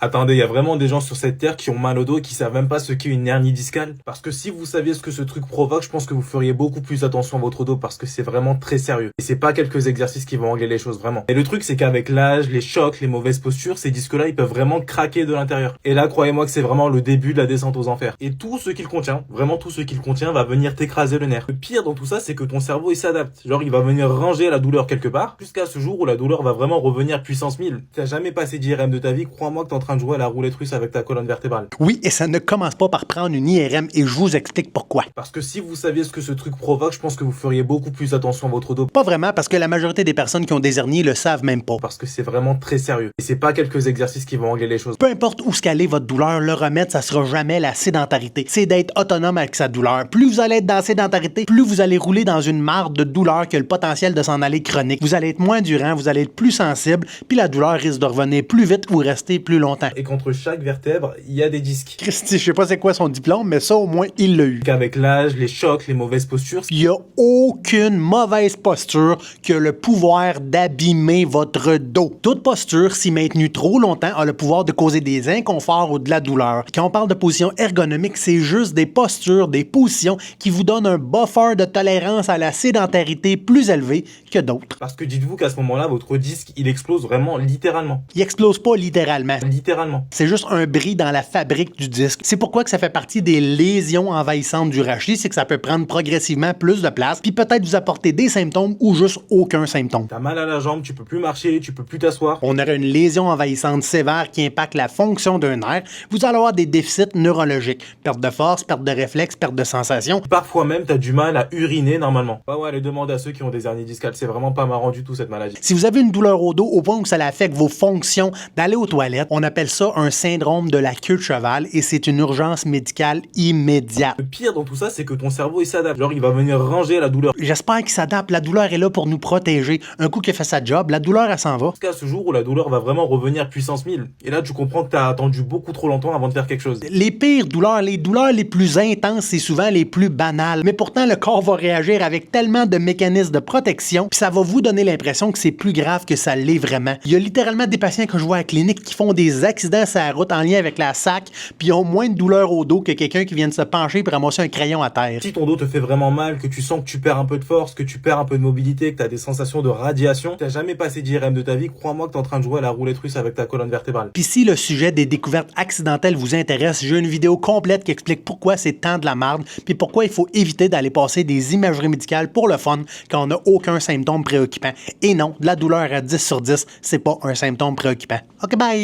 Attendez, il y a vraiment des gens sur cette terre qui ont mal au dos et qui savent même pas ce qu'est une hernie discale? Parce que si vous saviez ce que ce truc provoque, je pense que vous feriez beaucoup plus attention à votre dos parce que c'est vraiment très sérieux. Et c'est pas quelques exercices qui vont régler les choses vraiment. Et le truc, c'est qu'avec l'âge, les chocs, les mauvaises postures, ces disques-là, ils peuvent vraiment craquer de l'intérieur. Et là, croyez-moi que c'est vraiment le début de la descente aux enfers. Et tout ce qu'il contient, vraiment tout ce qu'il contient va venir t'écraser le nerf. Le pire dans tout ça, c'est que ton cerveau, il s'adapte. Genre, il va venir ranger la douleur quelque part, jusqu'à ce jour où la douleur va vraiment revenir puissance 1000. T'as jamais passé d'IRM de ta vie, crois-moi que t'es en train de jouer à la roulette russe avec ta colonne vertébrale. Oui, et ça ne commence pas par prendre une IRM et je vous explique pourquoi. Parce que si vous saviez ce que ce truc provoque, je pense que vous feriez beaucoup plus attention à votre dos. Pas vraiment, parce que la majorité des personnes qui ont des hernies le savent même pas. Parce que c'est vraiment très sérieux. Et c'est pas quelques exercices qui vont régler les choses. Peu importe où se caler votre douleur, le remède, ça sera jamais la sédentarité. C'est d'être autonome avec sa douleur. Plus vous allez être dans la sédentarité, plus vous allez rouler dans une marde de douleur qui a le potentiel de s'en aller chronique. Vous allez être moins endurant, vous allez être plus sensible, puis la douleur risque de revenir plus vite ou rester plus longtemps. Et qu'entre chaque vertèbre, il y a des disques. Christy, je sais pas c'est quoi son diplôme, mais ça au moins il l'a eu. Qu'avec l'âge, les chocs, les mauvaises postures, Il y a aucune mauvaise posture qui a le pouvoir d'abîmer votre dos. Toute posture, si maintenue trop longtemps, a le pouvoir de causer des inconforts ou de la douleur. Quand on parle de position ergonomique, c'est juste des postures, des positions qui vous donnent un buffer de tolérance à la sédentarité plus élevé que d'autres. parce que dites-vous qu'à ce moment-là, votre disque, il explose vraiment littéralement. Il explose pas littéralement. Littéralement. C'est juste un bris dans la fabrique du disque. C'est pourquoi que ça fait partie des lésions envahissantes du rachis, c'est que ça peut prendre progressivement plus de place, puis peut-être vous apporter des symptômes ou juste aucun symptôme. T'as mal à la jambe, tu peux plus marcher, tu peux plus t'asseoir. On aurait une lésion envahissante sévère qui impacte la fonction d'un nerf. Vous allez avoir des déficits neurologiques. Perte de force, perte de réflexe, perte de sensation. Parfois même, t'as du mal à uriner normalement. Ouais, allez demander à ceux qui ont des hernies discales, c'est vraiment pas marrant du tout cette maladie. Si vous avez une douleur au dos au point où ça affecte vos fonctions d'aller aux toilettes, on appelle ça un syndrome de la queue de cheval et c'est une urgence médicale immédiate. Le pire dans tout ça, c'est que ton cerveau il s'adapte. Genre, il va venir ranger la douleur. J'espère qu'il s'adapte. La douleur est là pour nous protéger. Un coup qu'il fait sa job, la douleur, elle s'en va. Jusqu'à ce jour où la douleur va vraiment revenir puissance 1000. Et là, tu comprends que t'as attendu beaucoup trop longtemps avant de faire quelque chose. Les pires douleurs, les douleurs les plus intenses, c'est souvent les plus banales. Mais pourtant, le corps va réagir avec tellement de mécanismes de protection, puis ça va vous donner l'impression que c'est plus grave que ça l'est vraiment. Il y a littéralement des patients que je vois à la clinique qui font des accidents sur la route en lien avec la SAC, puis ont moins de douleur au dos que quelqu'un qui vient de se pencher pour ramasser un crayon à terre. Si ton dos te fait vraiment mal, que tu sens que tu perds un peu de force, que tu perds un peu de mobilité, que t'as des sensations de radiation, t'as jamais passé d'IRM de ta vie, crois-moi que t'es en train de jouer à la roulette russe avec ta colonne vertébrale. Puis si le sujet des découvertes accidentelles vous intéresse, j'ai une vidéo complète qui explique pourquoi c'est tant de la marde, puis pourquoi il faut éviter d'aller passer des imageries médicales pour le fun quand on n'a aucun symptôme préoccupant. Et non, de la douleur à 10 sur 10, c'est pas un symptôme préoccupant. OK, bye!